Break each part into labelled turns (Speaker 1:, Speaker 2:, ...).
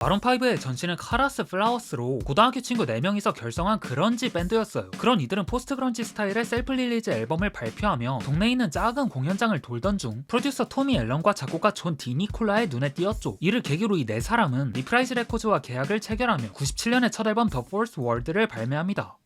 Speaker 1: 마룬5의 전신은 카라스 플라워스로 고등학교 친구 4명이서 결성한 그런지 밴드였어요. 그런 이들은 포스트 그런지 스타일의 셀프 릴리즈 앨범을 발표하며 동네에 있는 작은 공연장을 돌던 중 프로듀서 토미 앨런과 작곡가 존 디니콜라의 눈에 띄었죠. 이를 계기로 이 4사람은 리프라이즈 레코즈와 계약을 체결하며 97년에 첫 앨범 더 포스 월드를 발매합니다.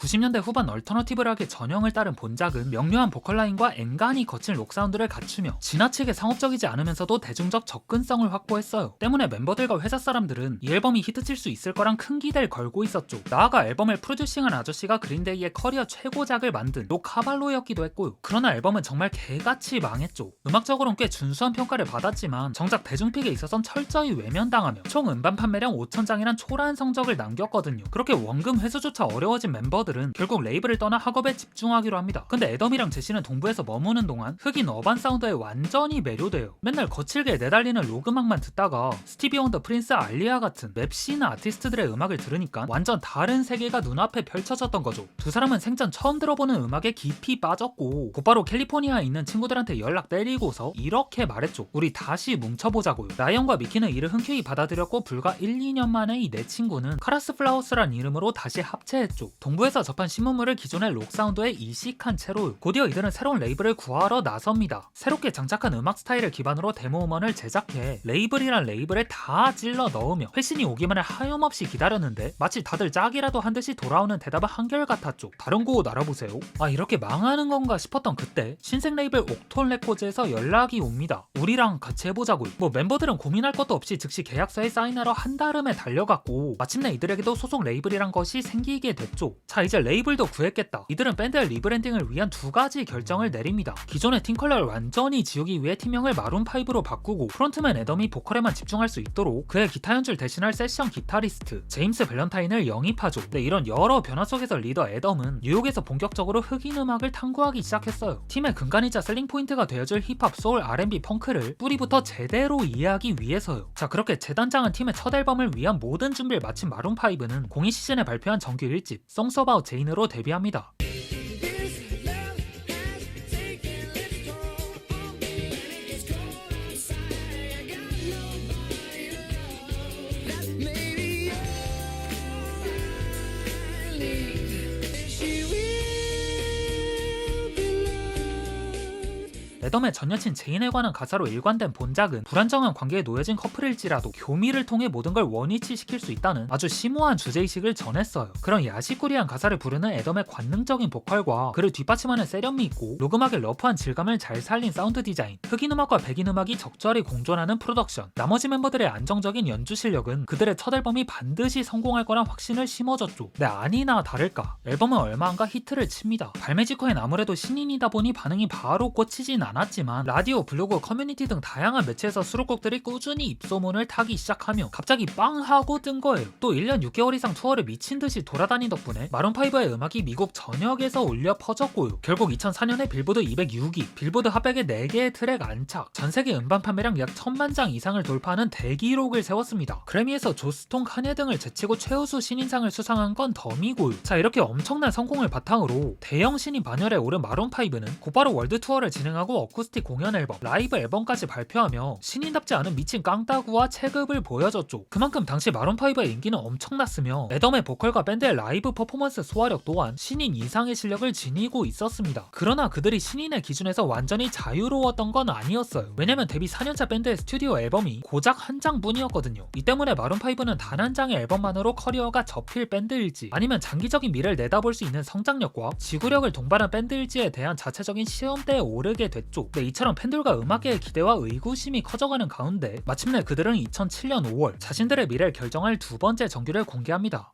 Speaker 1: 90년대 후반 얼터너티브 락의 전형을 따른 본작은 명료한 보컬 라인과 앵간히 거친 록 사운드를 갖추며 지나치게 상업적이지 않으면서도 대중적 접근성을 확보했어요. 때문에 멤버들과 회사 사람들은 이 앨범이 히트칠 수 있을 거란 큰 기대를 걸고 있었죠. 나아가 앨범을 프로듀싱한 아저씨가 그린데이의 커리어 최고작을 만든 로 카발로였기도 했고요. 그러나 앨범은 정말 개같이 망했죠. 음악적으로는 꽤 준수한 평가를 받았지만 정작 대중픽에 있어선 철저히 외면당하며 총 음반 판매량 5,000장이란 초라한 성적을 남겼거든요. 그렇게 원금 회수조차 어려워진 멤버들은 결국 레이블을 떠나 학업에 집중하기로 합니다. 근데 애덤이랑 제시는 동부에서 머무는 동안 흑인 어반 사운드에 완전히 매료돼요. 맨날 거칠게 내달리는 록 음악만 듣다가 스티비 원더, 프린스, 알리아 같은 랩시나 아티스트들의 음악을 들으니까 완전 다른 세계가 눈앞에 펼쳐졌던 거죠. 두 사람은 생전 처음 들어보는 음악에 깊이 빠졌고 곧바로 캘리포니아에 있는 친구들한테 연락 때리고서 이렇게 말했죠. 우리 다시 뭉쳐보자고요. 라이언과 미키는 이를 흔쾌히 받아들였고 불과 1, 2년 만에 이 네 친구는 카라스 플라워스란 이름으로 다시 합체했죠. 동부에서 접한 신문물을 기존의 록 사운드에 이식한 채로 곧이어 이들은 새로운 레이블을 구하러 나섭니다. 새롭게 장착한 음악 스타일을 기반으로 데모 음원을 제작해 레이블이란 레이블에 다 찔러 넣으며 회신이 오기만을 하염없이 기다렸는데 마치 다들 짝이라도 한 듯이 돌아오는 대답은 한결같았죠. 다른 곳 알아보세요. 아, 이렇게 망하는 건가 싶었던 그때 신생 레이블 옥톤 레코즈에서 연락이 옵니다. 우리랑 같이 해보자고요. 멤버들은 고민할 것도 없이 즉시 계약서에 사인하러 한달음에 달려갔고 마침내 이들에게도 소속 레이블이란 것이 생기게 됐죠. 자, 이제 레이블도 구했겠다. 이들은 밴드의 리브랜딩을 위한 2가지 결정을 내립니다. 기존의 팀 컬러를 완전히 지우기 위해 팀명을 마룬5로 바꾸고 프론트맨 애덤이 보컬에만 집중할 수 있도록 그의 기타 연주를 대신할 세션 기타리스트 제임스 밸런타인을 영입하죠. 네, 이런 여러 변화 속에서 리더 애덤은 뉴욕에서 본격적으로 흑인 음악을 탐구하기 시작했어요. 팀의 근간이자 셀링 포인트가 되어줄 힙합, 소울, R&B, 펑크를 뿌리부터 제대로 이해하기 위해서요. 자, 그렇게 재단장은 팀의 첫 앨범을 위한 모든 준비를 마친 마룬5는 02 시즌에 발표한 정규 1집 Songs About 제인으로 데뷔합니다. 애덤의 전 여친 제인에 관한 가사로 일관된 본작은 불안정한 관계에 놓여진 커플일지라도 교미를 통해 모든 걸 원위치시킬 수 있다는 아주 심오한 주제의식을 전했어요. 그런 야시꾸리한 가사를 부르는 애덤의 관능적인 보컬과 그를 뒷받침하는 세련미 있고 록음악의 러프한 질감을 잘 살린 사운드 디자인, 흑인 음악과 백인 음악이 적절히 공존하는 프로덕션, 나머지 멤버들의 안정적인 연주 실력은 그들의 첫 앨범이 반드시 성공할 거란 확신을 심어줬죠. 네, 아니나 다를까 앨범은 얼마 안가 히트를 칩니다. 발매 직후엔 아무래도 신인이다 보니 반응이 바로 꽂히진 않았지만 라디오, 블로그, 커뮤니티 등 다양한 매체에서 수록곡들이 꾸준히 입소문을 타기 시작하며 갑자기 빵 하고 뜬 거예요. 또 1년 6개월 이상 투어를 미친듯이 돌아다닌 덕분에 마룬5의 음악이 미국 전역에서 울려 퍼졌고요. 결국 2004년에 빌보드 206위, 빌보드 핫백의 4개의 트랙 안착, 전세계 음반 판매량 약 1000만 장 이상을 돌파하는 대기록을 세웠습니다. 그래미에서 조스톤, 카네 등을 제치고 최우수 신인상을 수상한 건 덤이고요. 자, 이렇게 엄청난 성공을 바탕으로 대형 신인 반열에 오른 마룬5는 곧바로 월드 투어를 진행하고 어쿠스틱 공연 앨범, 라이브 앨범까지 발표하며 신인답지 않은 미친 깡따구와 체급을 보여줬죠. 그만큼 당시 마룬5의 인기는 엄청났으며 애덤의 보컬과 밴드의 라이브 퍼포먼스 소화력 또한 신인 이상의 실력을 지니고 있었습니다. 그러나 그들이 신인의 기준에서 완전히 자유로웠던 건 아니었어요. 왜냐면 데뷔 4년차 밴드의 스튜디오 앨범이 고작 한 장뿐이었거든요. 이 때문에 마룬5는 단 한 장의 앨범만으로 커리어가 접힐 밴드일지 아니면 장기적인 미래를 내다볼 수 있는 성장력과 지구력을 동반한 밴드일지에 대한 자체적인 시험대에 오르게 됐죠. 네, 이처럼 팬들과 음악계의 기대와 의구심이 커져가는 가운데 마침내 그들은 2007년 5월 자신들의 미래를 결정할 2번째 정규를 공개합니다.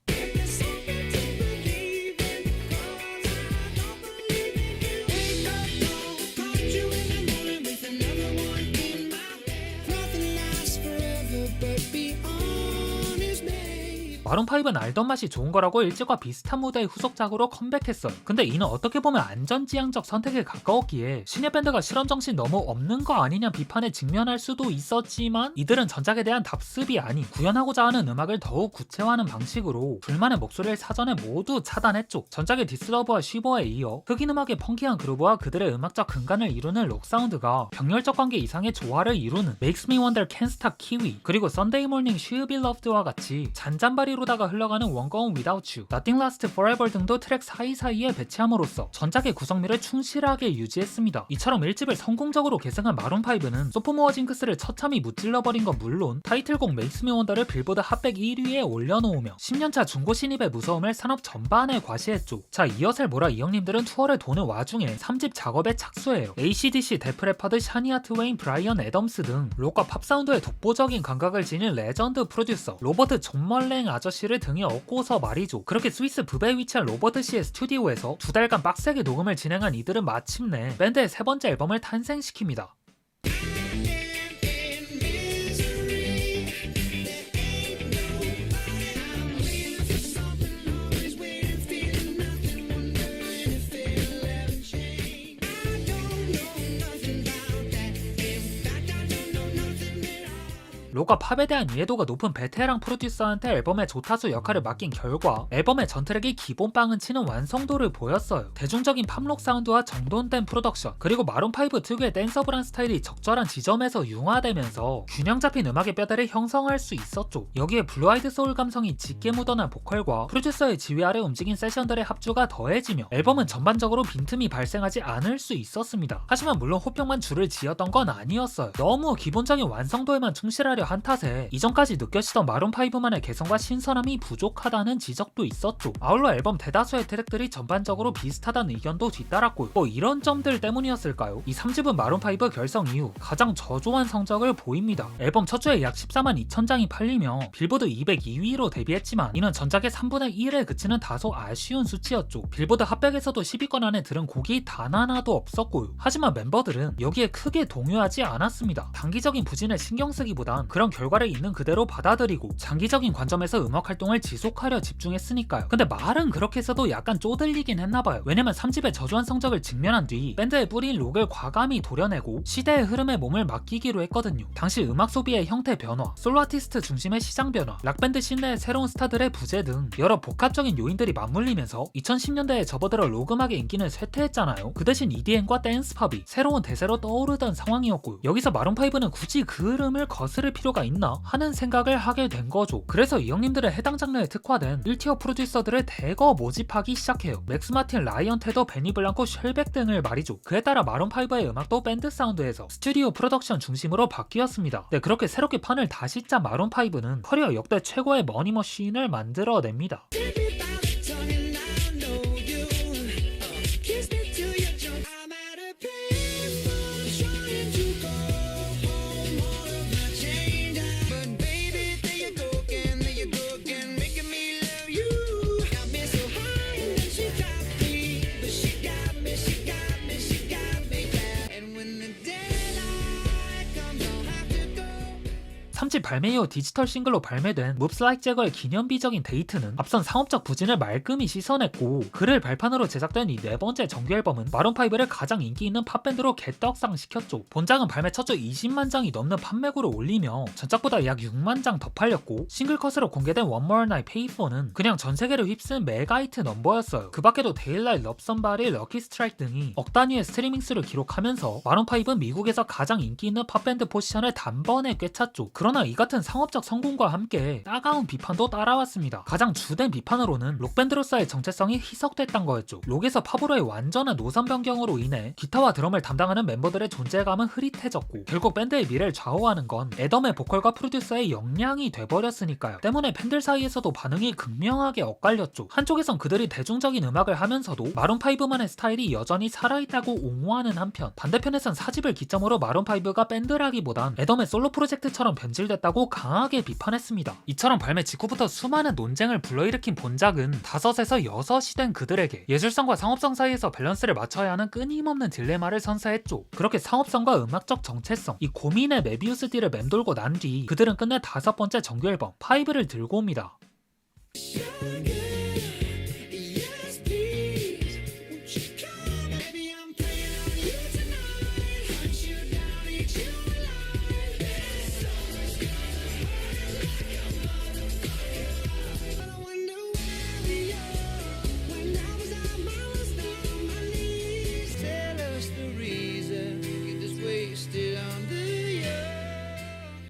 Speaker 1: 마룬5는 알던 맛이 좋은 거라고 일찍과 비슷한 무대의 후속작으로 컴백했어요. 근데 이는 어떻게 보면 안전지향적 선택에 가까웠기에 신예 밴드가 실험정신 너무 없는 거 아니냐 비판에 직면할 수도 있었지만 이들은 전작에 대한 답습이 아닌 구현하고자 하는 음악을 더욱 구체화하는 방식으로 불만의 목소리를 사전에 모두 차단했죠. 전작의 디스러브와 쉬버에 이어 흑인 음악의 펑키한 그루브와 그들의 음악적 근간을 이루는 록 사운드가 병렬적 관계 이상의 조화를 이루는 Makes Me Wonder Can't Stop Kiwi 그리고 Sunday Morning She'll Be Loved와 같이 잔잔바리로다가 흘러가는 Won't Go On Without You, Nothing Lasts Forever 등도 트랙 사이사이에 배치함으로써 전작의 구성미를 충실하게 유지했습니다. 이처럼 1집을 성공적으로 계승한 마룬5는 소포모어 징크스를 처참히 무찔러버린 건 물론 타이틀곡 Makes Me Wonder를 빌보드 핫백 1위에 올려놓으며 10년차 중고 신입의 무서움을 산업 전반에 과시했죠. 자, 이어서 뭐라 이 형님들은 투어를 도는 와중에 3집 작업에 착수해요. AC/DC, 데프레퍼드, 샤니아 트웨인, 브라이언 애덤스 등 록과 팝 사운드의 독보적인 감각을 지닌 레전드 프로듀서 로버트 존 멀랭 아저씨를 등에 업고서 말이죠. 그렇게 스위스 붓에 위치한 로버트 씨의 스튜디오에서 2달간 빡세게 녹음을 진행한 이들은 마침내 밴드의 세 번째 앨범을 탄생시킵니다. 록과 팝에 대한 이해도가 높은 베테랑 프로듀서한테 앨범의 조타수 역할을 맡긴 결과 앨범의 전 트랙이 기본빵은 치는 완성도를 보였어요. 대중적인 팝록 사운드와 정돈된 프로덕션 그리고 마룬5 특유의 댄서블한 스타일이 적절한 지점에서 융화되면서 균형 잡힌 음악의 뼈대를 형성할 수 있었죠. 여기에 블루 아이드 소울 감성이 짙게 묻어난 보컬과 프로듀서의 지휘 아래 움직인 세션들의 합주가 더해지며 앨범은 전반적으로 빈틈이 발생하지 않을 수 있었습니다. 하지만 물론 호평만 줄을 지었던 건 아니었어요. 너무 기본적인 완성도에만 충실하려 한 탓에 이전까지 느껴지던 마룬5만의 개성과 신선함이 부족하다는 지적도 있었죠. 아울러 앨범 대다수의 트랙들이 전반적으로 비슷하다는 의견도 뒤따랐고요. 뭐 이런 점들 때문이었을까요? 이 3집은 마룬5 결성 이후 가장 저조한 성적을 보입니다. 앨범 첫 주에 약 14만 2천 장이 팔리며 빌보드 202위로 데뷔했지만 이는 전작의 3분의 1에 그치는 다소 아쉬운 수치였죠. 빌보드 핫백에서도 10위권 안에 들은 곡이 단 하나도 없었고요. 하지만 멤버들은 여기에 크게 동요하지 않았습니다. 단기적인 부진에 신경 쓰기보단 그런 결과를 있는 그대로 받아들이고 장기적인 관점에서 음악 활동을 지속하려 집중했으니까요. 근데 말은 그렇게 해서도 약간 쪼들리긴 했나봐요. 왜냐면 3집의 저조한 성적을 직면한 뒤 밴드의 뿌리인 록을 과감히 도려내고 시대의 흐름에 몸을 맡기기로 했거든요. 당시 음악 소비의 형태 변화, 솔로 아티스트 중심의 시장 변화, 락밴드 씬내의 새로운 스타들의 부재 등 여러 복합적인 요인들이 맞물리면서 2010년대에 접어들어 록 음악의 인기는 쇠퇴했잖아요. 그 대신 EDM과 댄스팝이 새로운 대세로 떠오르던 상황이었고요. 여기서 마룬5는 굳이 그 흐름을 거스를 필요가 있나 하는 생각을 하게 된 거죠. 그래서 이 형님들의 해당 장르에 특화된 1티어 프로듀서들을 대거 모집하기 시작해요. 맥스 마틴, 라이언 테더, 베니 블랑코, 쉘백 등을 말이죠. 그에 따라 마룬5의 음악도 밴드 사운드에서 스튜디오 프로덕션 중심으로 바뀌었습니다. 네, 그렇게 새롭게 판을 다시 짠 마룬5는 커리어 역대 최고의 머니머신을 만들어냅니다. 발매 이후 디지털 싱글로 발매된 Moves Like Jagger의 기념비적인 데이트는 앞선 상업적 부진을 말끔히 씻어냈고 그를 발판으로 제작된 이 네 번째 정규 앨범은 마룬5를 가장 인기 있는 팝밴드로 개떡상시켰죠. 본작은 발매 첫 주 20만 장이 넘는 판매고를 올리며 전작보다 약 6만 장 더 팔렸고 싱글컷으로 공개된 One More Night Pay For는 그냥 전세계를 휩쓴 메가히트 넘버였어요. 그 밖에도 Daylight, Love Somebody, Lucky Strike 등이 억 단위의 스트리밍 수를 기록하면서 마룬5는 미국에서 가장 인기 있는 팝밴드 포지션을 단번에 꿰찼죠. 그러나 이 같은 상업적 성공과 함께 따가운 비판도 따라왔습니다. 가장 주된 비판으로는 록밴드로서의 정체성이 희석됐단 거였죠. 록에서 팝으로의 완전한 노선 변경으로 인해 기타와 드럼을 담당하는 멤버들의 존재감은 흐릿해졌고 결국 밴드의 미래를 좌우하는 건 애덤의 보컬과 프로듀서의 역량이 돼버렸으니까요. 때문에 팬들 사이에서도 반응이 극명하게 엇갈렸죠. 한쪽에선 그들이 대중적인 음악을 하면서도 마룬5만의 스타일이 여전히 살아있다고 옹호하는 한편 반대편에선 4집을 기점으로 마룬5가 밴드라기보단 애덤의 솔로 프로젝트처럼 변질됐다고 강하게 비판했습니다. 이처럼 발매 직후부터 수많은 논쟁을 불러일으킨 본작은 5에서 6이 된 그들에게 예술성과 상업성 사이에서 밸런스를 맞춰야 하는 끊임없는 딜레마를 선사했죠. 그렇게 상업성과 음악적 정체성, 이 고민의 메비우스 딜을 맴돌고 난 뒤 그들은 끝내 5번째 정규 앨범 5를 들고 옵니다.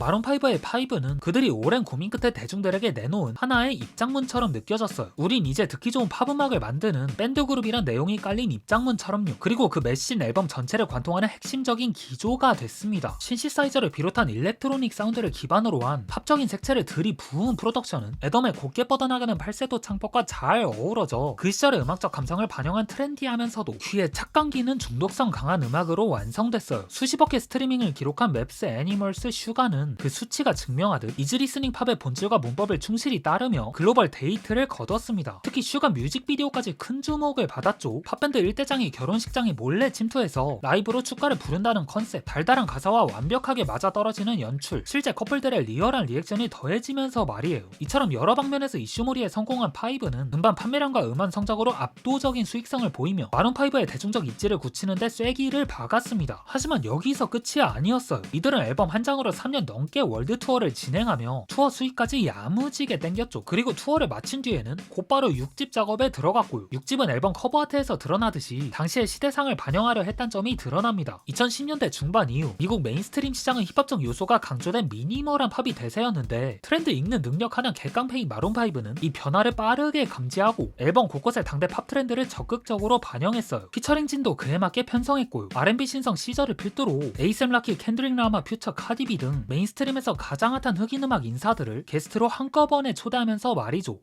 Speaker 1: 마룬5의 파이브는 그들이 오랜 고민 끝에 대중들에게 내놓은 하나의 입장문처럼 느껴졌어요. 우린 이제 듣기 좋은 팝음악을 만드는 밴드 그룹이란 내용이 깔린 입장문처럼요. 그리고 그 메신 앨범 전체를 관통하는 핵심적인 기조가 됐습니다. 신시사이저를 비롯한 일렉트로닉 사운드를 기반으로 한 팝적인 색채를 들이부은 프로덕션은 애덤의 곱게 뻗어나가는 팔세도 창법과 잘 어우러져 그 시절의 음악적 감성을 반영한 트렌디하면서도 귀에 착 감기는 중독성 강한 음악으로 완성됐어요. 수십억 개 스트리밍을 기록한 맵스 애니멀스 슈가는 그 수치가 증명하듯 이지 리스닝 팝의 본질과 문법을 충실히 따르며 글로벌 데이트를 거뒀습니다. 특히 슈가 뮤직비디오까지 큰 주목을 받았죠. 팝밴드 일대장이 결혼식장에 몰래 침투해서 라이브로 축가를 부른다는 컨셉, 달달한 가사와 완벽하게 맞아떨어지는 연출, 실제 커플들의 리얼한 리액션이 더해지면서 말이에요. 이처럼 여러 방면에서 이슈몰이에 성공한 파이브는 음반 판매량과 음원 성적으로 압도적인 수익성을 보이며 마룬5의 대중적 입지를 굳히는데 쐐기를 박았습니다. 하지만 여기서 끝이 아니었어요. 이들은 앨범 한 장으로 3년 넘게 월드 투어를 진행하며 투어 수익까지 야무지게 땡겼죠. 그리고 투어를 마친 뒤에는 곧바로 6집 작업에 들어갔고요. 6집은 앨범 커버 아트에서 드러나듯이 당시의 시대상을 반영하려 했다는 점이 드러납니다. 2010년대 중반 이후 미국 메인스트림 시장은 힙합적 요소가 강조된 미니멀한 팝이 대세였는데 트렌드 읽는 능력 하나 개깡패인 마룬5는 이 변화를 빠르게 감지하고 앨범 곳곳의 당대 팝 트렌드를 적극적으로 반영했어요. 피처링진도 그에 맞게 편성했고요. R&B 신성 시저를 필두로 에이셈 라키, 켄드릭 라마, 퓨처, 카디비 등 메인스트림에서 가장 핫한 흑인 음악 인사들을 게스트로 한꺼번에 초대하면서 말이죠.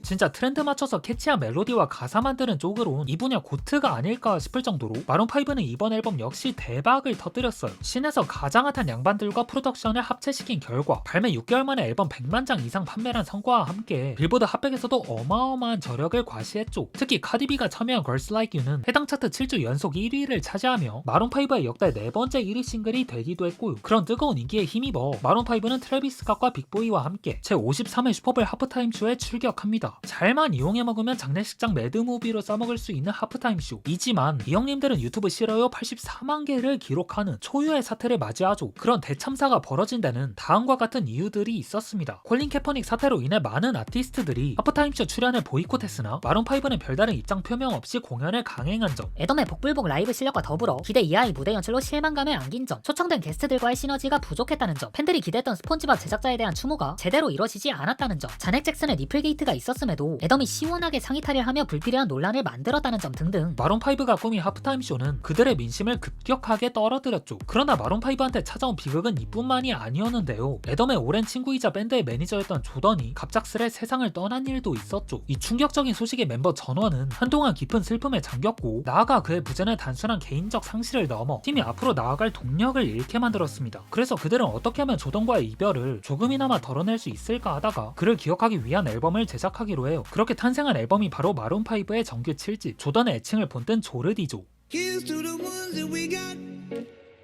Speaker 1: 진짜 트렌드 맞춰서 캐치한 멜로디와 가사 만드는 쪽으론 이 분야 고트가 아닐까 싶을 정도로 마룬5는 이번 앨범 역시 대박을 터뜨렸어요. 씬에서 가장 핫한 양반들과 프로덕션을 합체시킨 결과 발매 6개월 만에 앨범 100만 장 이상 판매란 성과와 함께 빌보드 핫백에서도 어마어마한 저력을 과시했죠. 특히 카디비가 참여한 Girls Like You는 해당 차트 7주 연속 1위를 차지하며 마룬5의 역대 4번째 1위 싱글이 되기도 했고요. 그런 뜨거운 인기에 힘입어 마룬5는 트래비스 스캇과 빅보이와 함께 제53회 슈퍼볼 하프타임 쇼에 출격합니다. 잘만 이용해 먹으면 장례식장 매드무비로 써먹을 수 있는 하프타임 쇼이지만 이 형님들은 유튜브 싫어요 84만 개를 기록하는 초유의 사태를 맞이하죠. 그런 대참사가 벌어진 데는 다음과 같은 이유들이 있었습니다. 콜린 캐퍼닉 사태로 인해 많은 아티스트들이 하프타임쇼 출연을 보이콧했으나 마룬5는 별다른 입장 표명 없이 공연을 강행한 점,
Speaker 2: 애덤의 복불복 라이브 실력과 더불어 기대 이하의 무대 연출로 실망감을 안긴 점, 초청된 게스트들과의 시너지가 부족했다는 점, 팬들이 기대했던 스폰지밥 제작자에 대한 추모가 제대로 이뤄지지 않았다는 점, 자넥 잭슨의 니플 게이트가 있었음에도 애덤이 시원하게 상의 탈의하며 불필요한 논란을 만들었다는 점 등등
Speaker 1: 마룬5가 꾸민 하프타임 쇼는 그들의 민심을 급격하게 떨어뜨렸죠. 그러나 마룬5한테 찾아온 비극은 이뿐만이 아니었는데요. 애덤의 오랜 친구이자 밴드의 매니저였던 조던이 갑작스레 세상을 떠난 일도 있었죠. 이 충격적인 소식에 멤버 전원은 한동안 깊은 슬픔에 잠겼고 나아가 그의 부재는 단순한 개인적 상실을 넘어 팀이 앞으로 나아갈 동력을 잃게 만들었습니다. 그래서 그들은 어떻게 하면 조던과의 이별을 조금이나마 덜어낼 수 있을까 하다가 그를 기억하기 위한 앨범을 제작하기로 해요. 그렇게 탄생한 앨범이 바로 마룬5의 정규 7집 조던의 애칭을 본뜬 조르디죠.
Speaker 3: Here's to the ones that we got.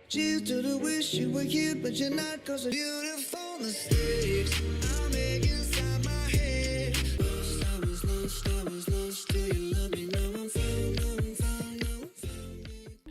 Speaker 3: Cheers to the wish you were here, but you're not. 'Cause of beautiful mistakes I make inside my head. Lost, I was lost. Do you love me now? I'm found, now I'm found, now I'm found.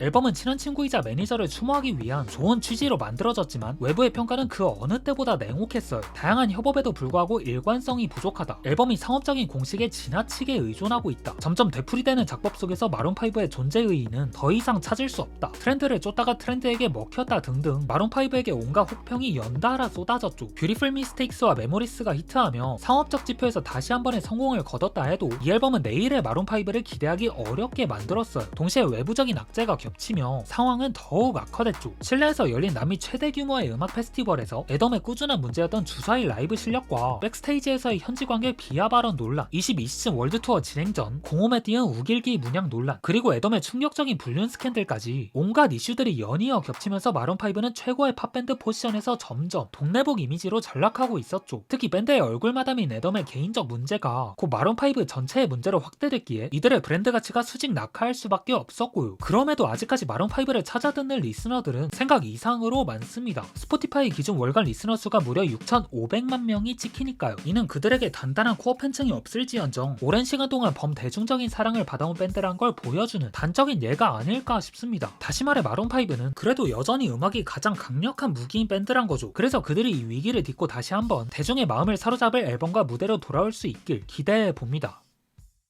Speaker 1: 앨범은 친한 친구이자 매니저를 추모하기 위한 좋은 취지로 만들어졌지만 외부의 평가는 그 어느 때보다 냉혹했어요. 다양한 협업에도 불구하고 일관성이 부족하다. 앨범이 상업적인 공식에 지나치게 의존하고 있다. 점점 되풀이되는 작법 속에서 마룬5의 존재 의의는 더 이상 찾을 수 없다. 트렌드를 쫓다가 트렌드에게 먹혔다 등등 마룬5에게 온갖 혹평이 연달아 쏟아졌죠. 뷰티풀 미스테이크스와 메모리스가 히트하며 상업적 지표에서 다시 한 번의 성공을 거뒀다 해도 이 앨범은 내일의 마룬5를 기대하기 어렵게 만들었어요. 동시에 외부적인 악재가 겹치며 상황은 더욱 악화됐죠. 실내에서 열린 남미 최대 규모의 음악 페스티벌에서 애덤의 꾸준한 문제였던 주사위 라이브 실력과 백스테이지에서의 현지 관객 비하 발언 논란, 22시즌 월드투어 진행 전 공홈에 띄운 우길기 문양 논란, 그리고 애덤의 충격적인 불륜 스캔들까지 온갖 이슈들이 연이어 겹치면서 마룬5는 최고의 팝밴드 포지션에서 점점 동네복 이미지로 전락하고 있었죠. 특히 밴드의 얼굴마담인 애덤의 개인적 문제가 곧 마룬5 전체의 문제로 확대됐기에 이들의 브랜드 가치가 수직 낙하할 수밖에 없었고요. 그럼에도 아직까지 마룬5를 찾아 듣는 리스너들은 생각 이상으로 많습니다. 스포티파이 기준 월간 리스너 수가 무려 6,500만 명이 찍히니까요. 이는 그들에게 단단한 코어 팬층이 없을지언정 오랜 시간 동안 범대중적인 사랑을 받아온 밴드란 걸 보여주는 단적인 예가 아닐까 싶습니다. 다시 말해 마룬5는 그래도 여전히 음악이 가장 강력한 무기인 밴드란 거죠. 그래서 그들이 이 위기를 딛고 다시 한번 대중의 마음을 사로잡을 앨범과 무대로 돌아올 수 있길 기대해 봅니다.